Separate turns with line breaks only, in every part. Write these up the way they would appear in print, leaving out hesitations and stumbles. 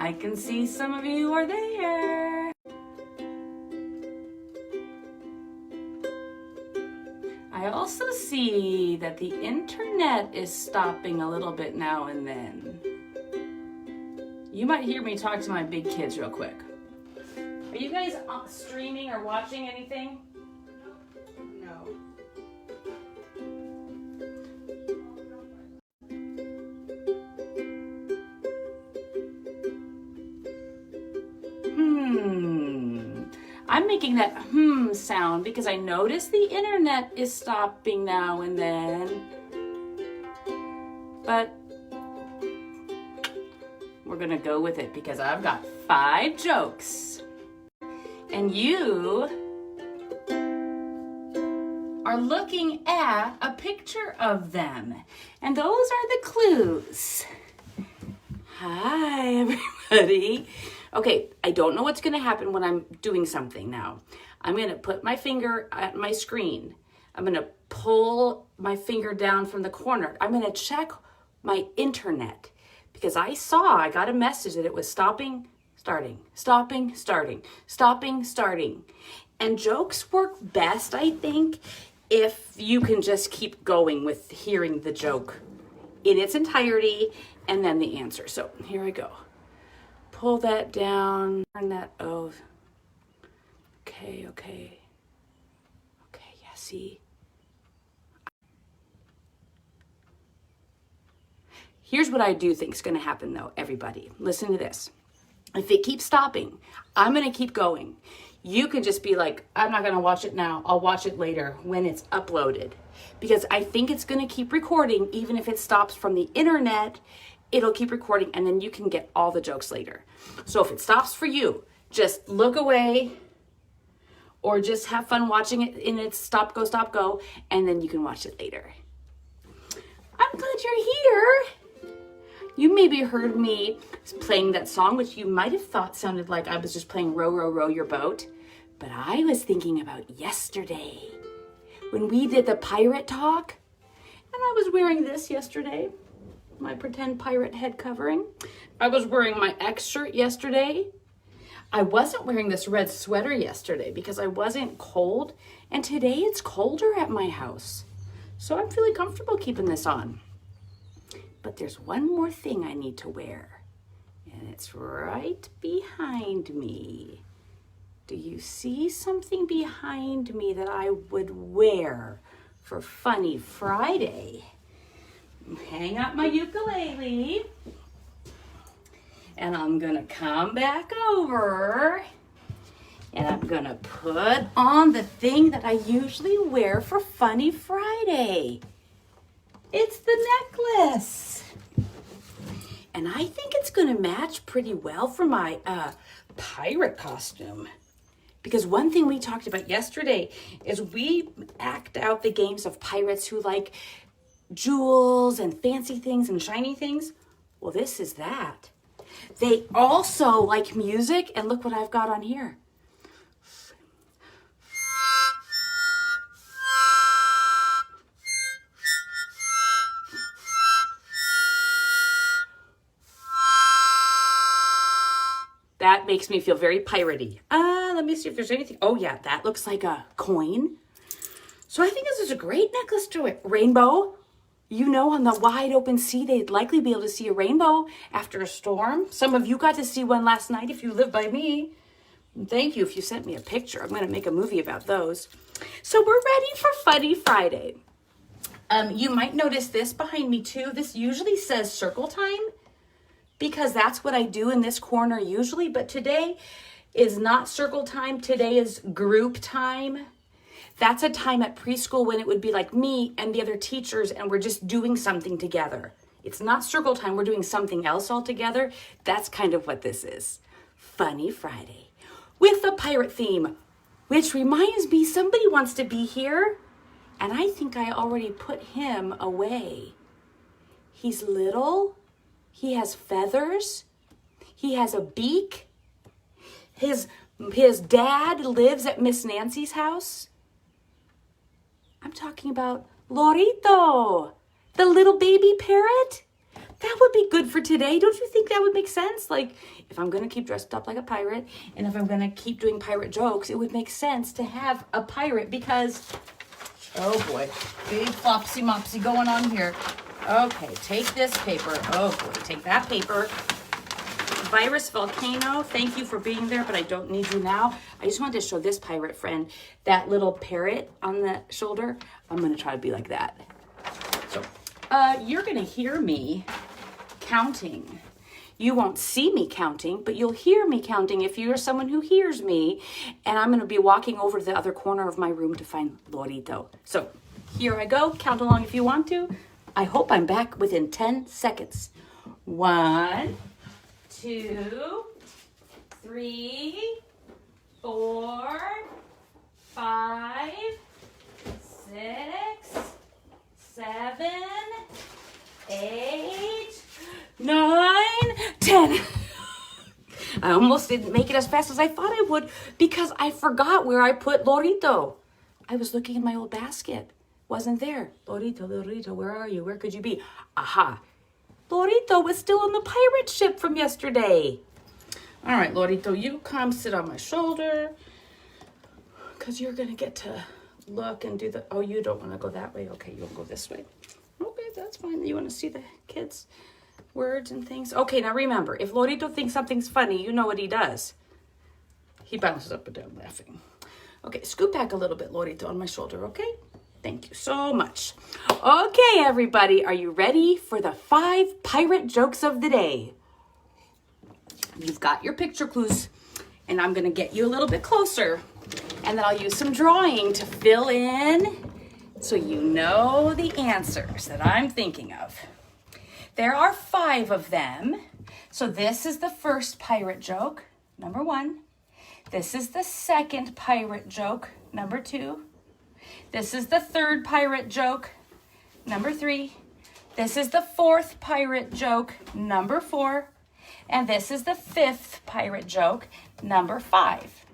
I can see some of you are there. I also see that the internet is stopping a little bit now and then. You might hear me talk to my big kids real quick. Are you guys streaming or watching anything? No. I'm making that sound because I notice the internet is stopping now and then. But we're gonna go with it because I've got 5 jokes. And you are looking at a picture of them. And those are the clues. Hi, everybody. Okay, I don't know what's going to happen when I'm doing something now. I'm going to put my finger at my screen. I'm going to pull my finger down from the corner. I'm going to check my internet because I got a message that it was stopping, starting, stopping, starting, stopping, starting. And jokes work best, I think, if you can just keep going with hearing the joke in its entirety and then the answer. So here I go. Pull that down, turn that, okay, yeah, see. Here's what I do think is going to happen though, everybody. Listen to this. If it keeps stopping, I'm going to keep going. You can just be like, I'm not going to watch it now. I'll watch it later when it's uploaded. Because I think it's going to keep recording even if it stops from the internet. It'll keep recording and then you can get all the jokes later. So if it stops for you, just look away or just have fun watching it in its stop, go, and then you can watch it later. I'm glad you're here. You maybe heard me playing that song, which you might have thought sounded like I was just playing Row, Row, Row Your Boat. But I was thinking about yesterday when we did the pirate talk. And I was wearing this yesterday. My pretend pirate head covering. I was wearing my X shirt yesterday. I wasn't wearing this red sweater yesterday because I wasn't cold. And today it's colder at my house. So I'm feeling comfortable keeping this on. But there's one more thing I need to wear. And it's right behind me. Do you see something behind me that I would wear for Funny Friday? Hang up my ukulele and I'm gonna come back over and I'm gonna put on the thing that I usually wear for Funny Friday. It's the necklace. And I think it's gonna match pretty well for my pirate costume. Because one thing we talked about yesterday is we act out the games of pirates who like jewels and fancy things and shiny things. Well, this is that. They also like music, and look what I've got on here. That makes me feel very piratey. Let me see if there's anything. Oh yeah, that looks like a coin. So I think this is a great necklace to it. Rainbow. You know, on the wide open sea, they'd likely be able to see a rainbow after a storm. Some of you got to see one last night if you live by me. And thank you if you sent me a picture. I'm going to make a movie about those. So we're ready for Funny Friday. You might notice this behind me too. This usually says circle time because that's what I do in this corner usually. But today is not circle time. Today is group time. That's a time at preschool when it would be like me and the other teachers and we're just doing something together. It's not circle time. We're doing something else all together. That's kind of what this is. Funny Friday with the pirate theme, which reminds me somebody wants to be here. And I think I already put him away. He's little. He has feathers. He has a beak. His dad lives at Miss Nancy's house. I'm talking about Lorito, the little baby parrot. That would be good for today. Don't you think that would make sense? Like, if I'm going to keep dressed up like a pirate, and if I'm going to keep doing pirate jokes, it would make sense to have a pirate because, oh boy, big flopsy mopsy going on here. Okay, take this paper. Oh boy, take that paper. Virus Volcano, thank you for being there, but I don't need you now. I just wanted to show this pirate friend that little parrot on the shoulder. I'm going to try to be like that. So, you're going to hear me counting. You won't see me counting, but you'll hear me counting if you're someone who hears me. And I'm going to be walking over to the other corner of my room to find Lorito. So here I go. Count along if you want to. I hope I'm back within 10 seconds. 1, 2, 3, 4, 5, 6, 7, 8, 9, 10. I almost didn't make it as fast as I thought I would because I forgot where I put Lorito. I was looking in my old basket. Wasn't there. Lorito, where are you? Where could you be? Aha. Lorito was still on the pirate ship from yesterday. All right, Lorito, you come sit on my shoulder because you're going to get to look and do the... Oh, you don't want to go that way. Okay, you'll go this way. Okay, that's fine. You want to see the kids' words and things? Okay, now remember, if Lorito thinks something's funny, you know what he does. He bounces up and down laughing. Okay, scoot back a little bit, Lorito, on my shoulder, okay? Thank you so much. Okay, everybody, are you ready for the 5 pirate jokes of the day? You've got your picture clues, and I'm going to get you a little bit closer, and then I'll use some drawing to fill in so you know the answers that I'm thinking of. There are 5 of them. So this is the first pirate joke, number 1. This is the second pirate joke, number 2. This is the third pirate joke, number 3. This is the fourth pirate joke, number 4. And this is the fifth pirate joke, number 5.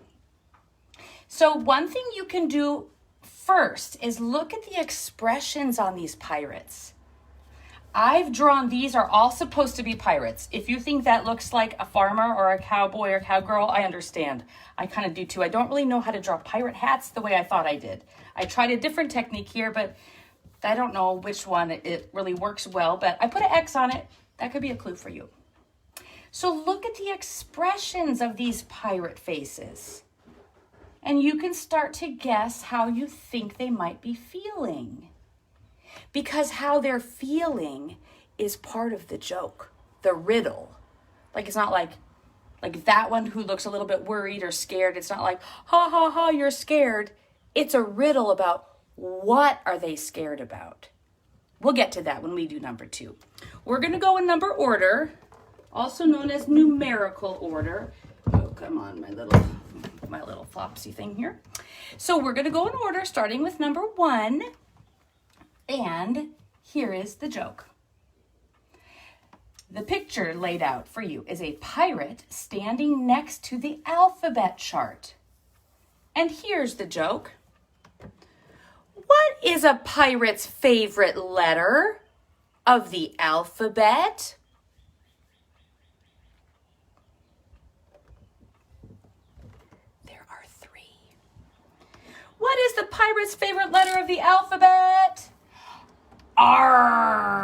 So one thing you can do first is look at the expressions on these pirates. I've drawn, these are all supposed to be pirates. If you think that looks like a farmer or a cowboy or cowgirl, I understand. I kind of do too. I don't really know how to draw pirate hats the way I thought I did. I tried a different technique here, but I don't know which one it really works well, but I put an X on it. That could be a clue for you. So look at the expressions of these pirate faces. And you can start to guess how you think they might be feeling. Because how they're feeling is part of the joke, the riddle. Like, it's not like that one who looks a little bit worried or scared. It's not like, ha, ha, ha, you're scared. It's a riddle about what are they scared about. We'll get to that when we do number 2. We're going to go in number order, also known as numerical order. Oh, come on, my little flopsy thing here. So we're going to go in order, starting with number 1. And here is the joke. The picture laid out for you is a pirate standing next to the alphabet chart. And here's the joke. What is a pirate's favorite letter of the alphabet? There are 3. What is the pirate's favorite letter of the alphabet? R.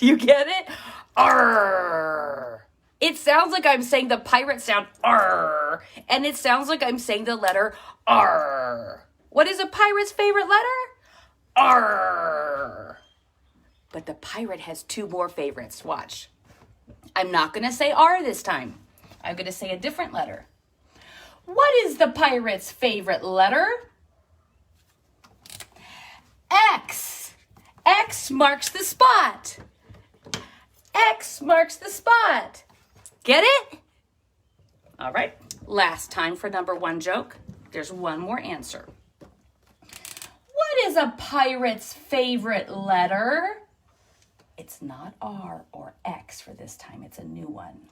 You get it? R. It sounds like I'm saying the pirate sound R, and it sounds like I'm saying the letter R. What is a pirate's favorite letter? R. But the pirate has 2 more favorites. Watch. I'm not going to say R this time. I'm going to say a different letter. What is the pirate's favorite letter? X. X marks the spot. X marks the spot. Get it? All right. Last time for number 1 joke. There's one more answer. What is a pirate's favorite letter? It's not R or X for this time. It's a new one.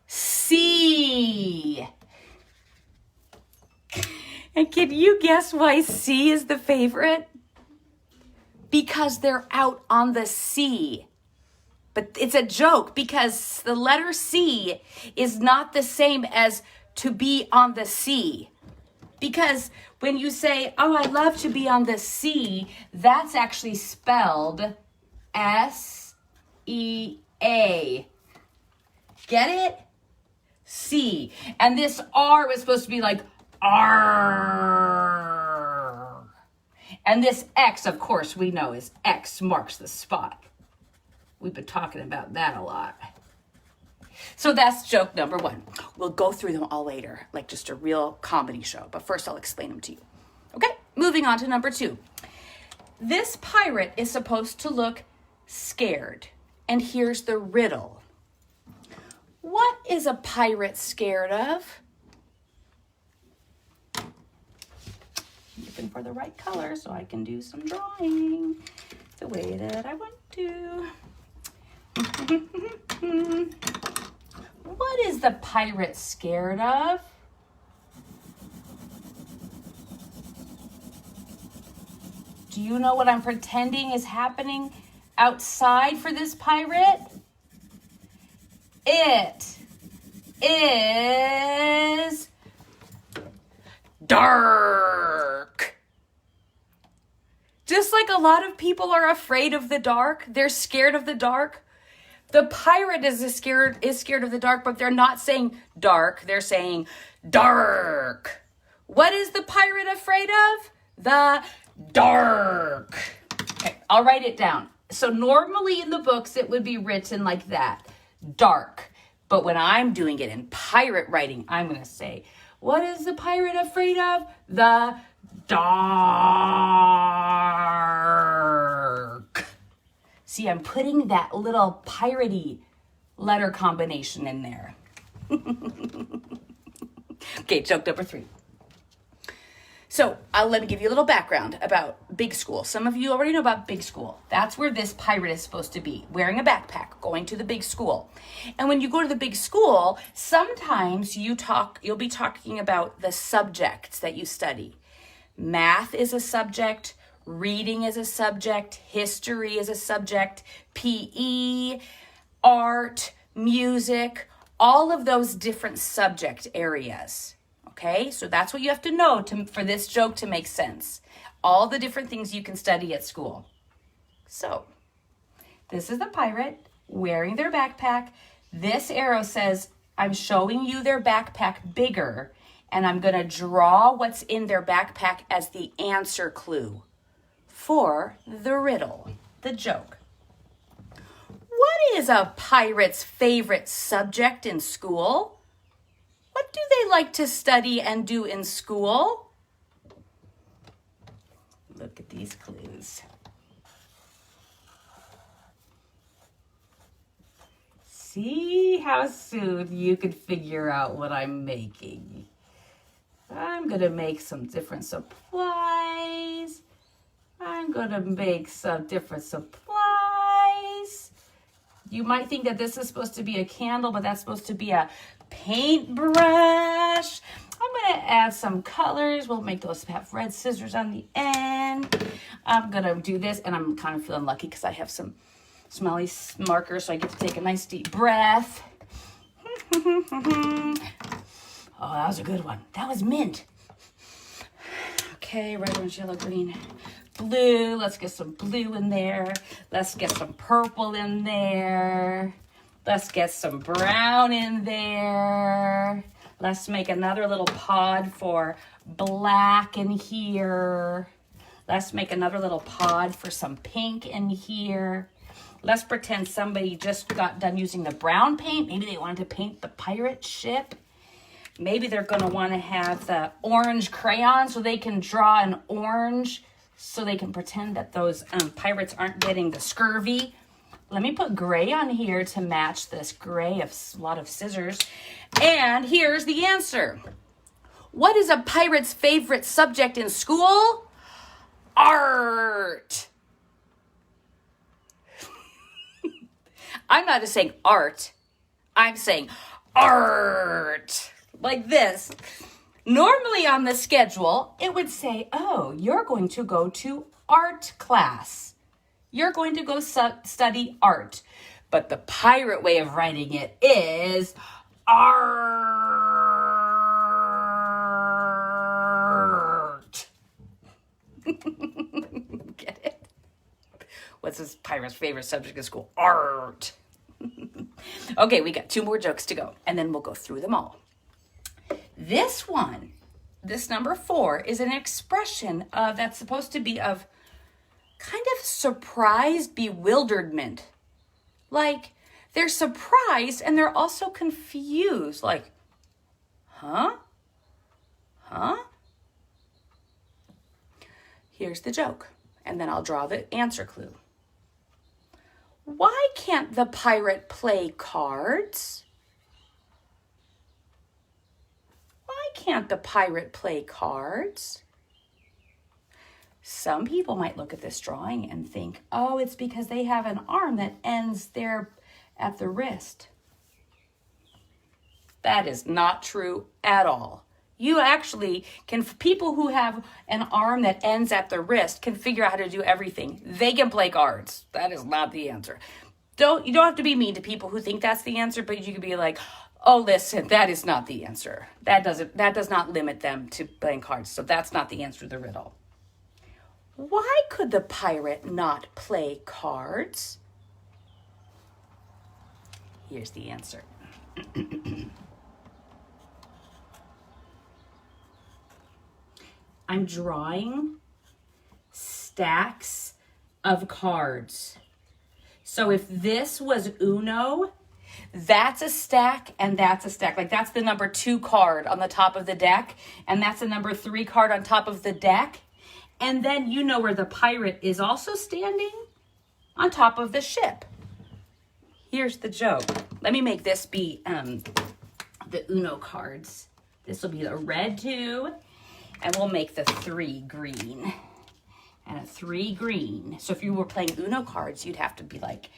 C. And can you guess why C is the favorite? Because they're out on the sea. But it's a joke because the letter C is not the same as to be on the sea. Because when you say, oh, I love to be on the sea, that's actually spelled S-E-A. Get it? C. And this R was supposed to be like R. And this X, of course, we know is X marks the spot. We've been talking about that a lot. So that's joke number 1. We'll go through them all later, like just a real comedy show. But first I'll explain them to you. Okay, moving on to number 2. This pirate is supposed to look scared. And here's the riddle. What is a pirate scared of? Looking for the right color so I can do some drawing the way that I want to. What is the pirate scared of? Do you know what I'm pretending is happening outside for this pirate? It is dark. Just like a lot of people are afraid of the dark, they're scared of the dark. The pirate is scared of the dark, but they're not saying dark, they're saying dark. What is the pirate afraid of? The dark. Okay, I'll write it down. So normally in the books it would be written like that, dark. But when I'm doing it in pirate writing, I'm going to say, what is the pirate afraid of? The dark. See, I'm putting that little piratey letter combination in there. Okay, joke number 3. So let me give you a little background about Big School. Some of you already know about Big School. That's where this pirate is supposed to be, wearing a backpack, going to the big school. And when you go to the big school, sometimes you'll be talking about the subjects that you study. Math is a subject, reading is a subject, history is a subject, PE, art, music, all of those different subject areas. Okay, so that's what you have to know for this joke to make sense. All the different things you can study at school. So, this is the pirate wearing their backpack. This arrow says, I'm showing you their backpack bigger, and I'm going to draw what's in their backpack as the answer clue for the riddle, the joke. What is a pirate's favorite subject in school? What do they like to study and do in school? Look at these clues. See how soon you can figure out what I'm making. I'm going to make some different supplies. I'm going to make some different supplies. You might think that this is supposed to be a candle, but that's supposed to be a paintbrush. I'm going to add some colors. We'll make those have red scissors on the end. I'm going to do this, and I'm kind of feeling lucky because I have some smelly markers, so I get to take a nice deep breath. Oh, that was a good one. That was mint. Okay, red, orange, yellow, green, blue. Let's get some blue in there. Let's get some purple in there. Let's get some brown in there. Let's make another little pod for black in here. Let's make another little pod for some pink in here. Let's pretend somebody just got done using the brown paint. Maybe they wanted to paint the pirate ship. Maybe they're going to want to have the orange crayon so they can draw an orange so they can pretend that those pirates aren't getting the scurvy. Let me put gray on here to match this gray of a lot of scissors. And here's the answer. What is a pirate's favorite subject in school? Art. I'm not just saying art. I'm saying art. Like this. Normally on the schedule, it would say, oh, you're going to go to art class. You're going to go study art. But the pirate way of writing it is art. Get it? What's this pirate's favorite subject in school? Art. Okay, we got 2 more jokes to go, and then we'll go through them all. This one, this number 4, is an expression that's supposed to be of kind of surprised bewilderment. Like, they're surprised and they're also confused. Like, huh? Huh? Here's the joke, and then I'll draw the answer clue. Why can't the pirate play cards? Why can't the pirate play cards? Some people might look at this drawing and think, oh, it's because they have an arm that ends there at the wrist. That is not true at all. You actually can, people who have an arm that ends at the wrist can figure out how to do everything. They can play cards. That is not the answer. You don't have to be mean to people who think that's the answer, but you can be like, oh, listen, that is not the answer. That does not limit them to playing cards. So that's not the answer to the riddle. Why could the pirate not play cards? Here's the answer. I'm drawing stacks of cards. So if this was Uno, that's a stack and that's a stack. Like that's the number 2 card on the top of the deck, and that's the number 3 card on top of the deck. And then you know where the pirate is also standing? On top of the ship. Here's the joke. Let me make this be the Uno cards. This will be the red 2, and we'll make the 3 green. And a 3 green. So if you were playing Uno cards, you'd have to be like,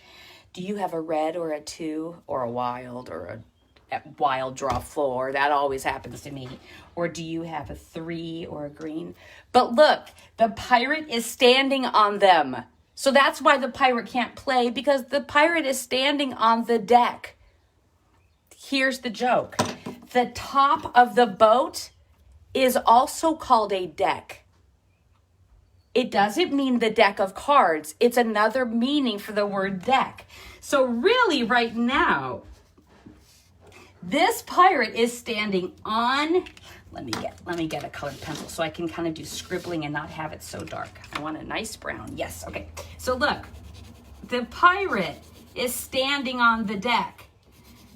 do you have a red or a 2 or a wild or a wild draw 4? That always happens to me. Or do you have a 3 or a green? But look, the pirate is standing on them. So that's why the pirate can't play, because the pirate is standing on the deck. Here's the joke. The top of the boat is also called a deck. It doesn't mean the deck of cards. It's another meaning for the word deck. So really right now, this pirate is standing on, let me get a colored pencil so I can kind of do scribbling and not have it so dark. I want a nice brown. Yes, okay. So look, the pirate is standing on the deck.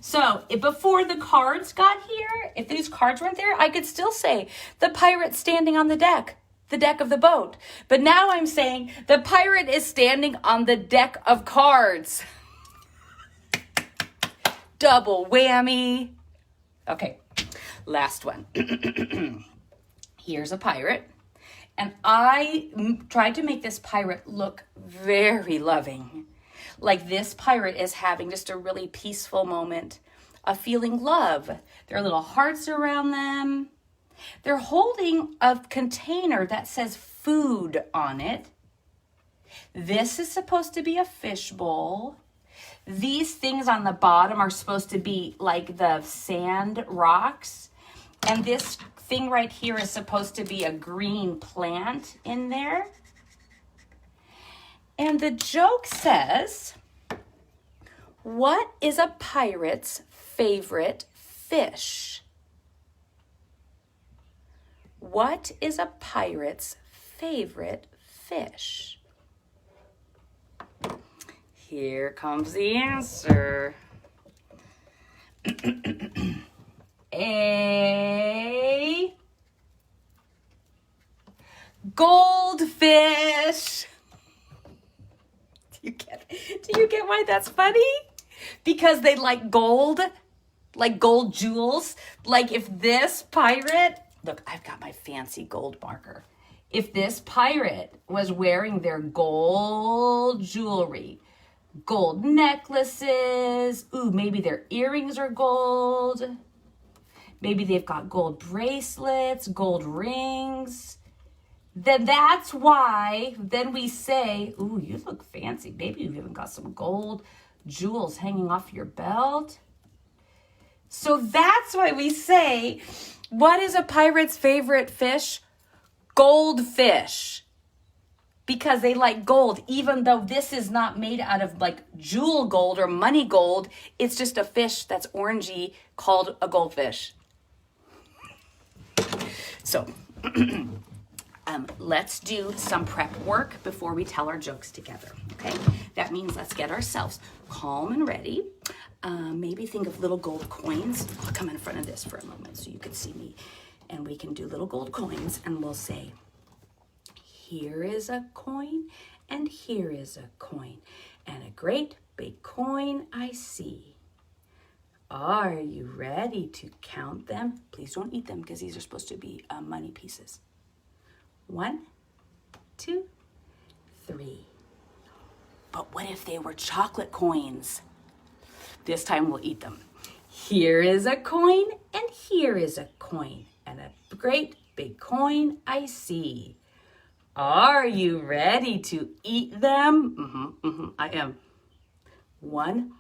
So if before the cards got here, if these cards weren't there, I could still say the pirate's standing on the deck of the boat. But now I'm saying the pirate is standing on the deck of cards. Double whammy. Okay, last one. Here's a pirate. And I tried to make this pirate look very loving. Like this pirate is having just a really peaceful moment of feeling love. There are little hearts around them. They're holding a container that says food on it. This is supposed to be a fish bowl. These things on the bottom are supposed to be like the sand rocks. And this thing right here is supposed to be a green plant in there. And the joke says, what is a pirate's favorite fish? What is a pirate's favorite fish? Here comes the answer. A goldfish. Do you get why that's funny? Because they like gold jewels. Like if this pirate, look, I've got my fancy gold marker. If this pirate was wearing their gold jewelry, gold necklaces, maybe their earrings are gold. Maybe they've got gold bracelets, gold rings. then that's why then we say, ooh, you look fancy. Maybe you've even got some gold jewels hanging off your belt. So that's why we say, what is a pirate's favorite fish? Goldfish. Because they like gold, even though this is not made out of like jewel gold or money gold. It's just a fish that's orangey called a goldfish. So let's do some prep work before we tell our jokes together, okay? That means let's get ourselves calm and ready. Maybe think of little gold coins. I'll come in front of this for a moment so you can see me. And we can do little gold coins and we'll say, here is a coin and here is a coin and a great big coin I see. Are you ready to count them? Please don't eat them because these are supposed to be money pieces. 1, 2, 3. But what if they were chocolate coins? This time we'll eat them. Here is a coin and here is a coin and a great big coin I see. Are you ready to eat them? I am. 1.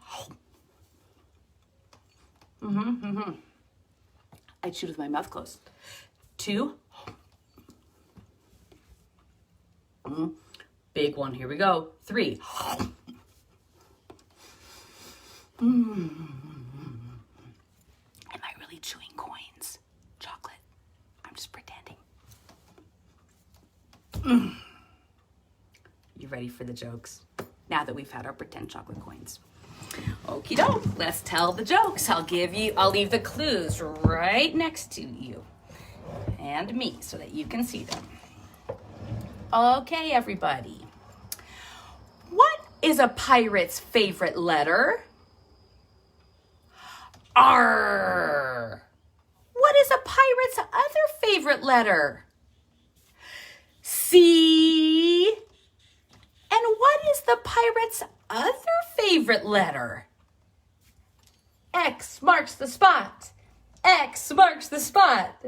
I chew with my mouth closed. 2. Big one. Here we go. 3. Am I really chewing coins? Chocolate. I'm just pretending. You ready for the jokes? Now that we've had our pretend chocolate coins. Okie doke, let's tell the jokes. I'll leave the clues right next to you and me so that you can see them. Okay, everybody. What is a pirate's favorite letter? R. What is a pirate's other favorite letter? C. And what is the pirate's other favorite letter? X marks the spot. X marks the spot.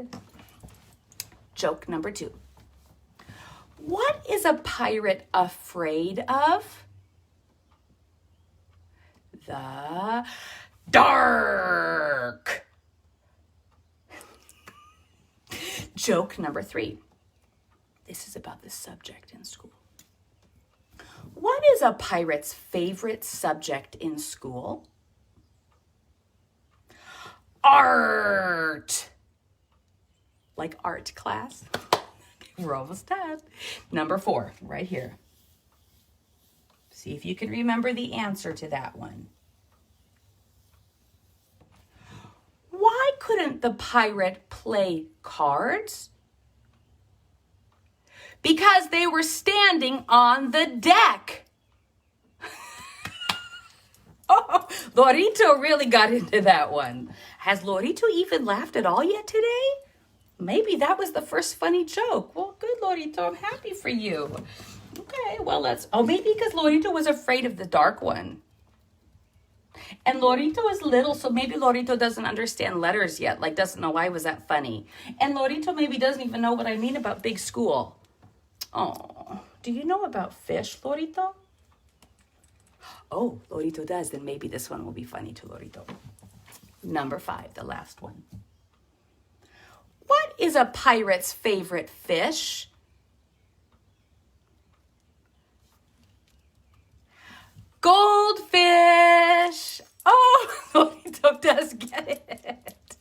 Joke number 2. What is a pirate afraid of? The dark. Joke number 3. This is about the subject in school. What is a pirate's favorite subject in school? Art. Like art class. We're almost done. Number 4, right here. See if you can remember the answer to that one. Why couldn't the pirate play cards? Because they were standing on the deck. Oh, Lorito really got into that one. Has Lorito even laughed at all yet today? Maybe that was the first funny joke. Well, good, Lorito. I'm happy for you. Okay, well, maybe because Lorito was afraid of the dark one. And Lorito is little, so maybe Lorito doesn't understand letters yet, like doesn't know why was that funny. And Lorito maybe doesn't even know what I mean about big school. Oh, do you know about fish, Lorito? Oh, Lorito does. Then maybe this one will be funny to Lorito. Number 5, the last one. What is a pirate's favorite fish? Goldfish. Oh, Lorito does get it.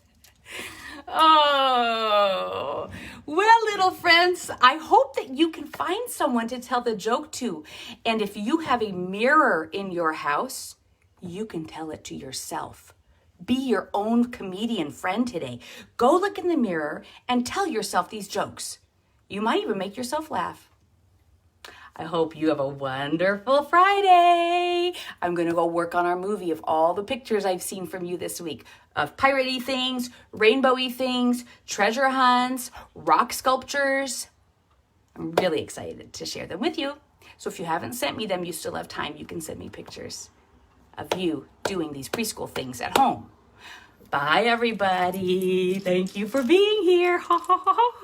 Oh, well, little friends, I hope that you can find someone to tell the joke to. And if you have a mirror in your house, you can tell it to yourself. Be your own comedian friend today. Go look in the mirror and tell yourself these jokes. You might even make yourself laugh. I hope you have a wonderful Friday. I'm going to go work on our movie of all the pictures I've seen from you this week of piratey things, rainbowy things, treasure hunts, rock sculptures. I'm really excited to share them with you. So if you haven't sent me them, you still have time. You can send me pictures of you doing these preschool things at home. Bye, everybody. Thank you for being here. Ha, ha, ha, ha.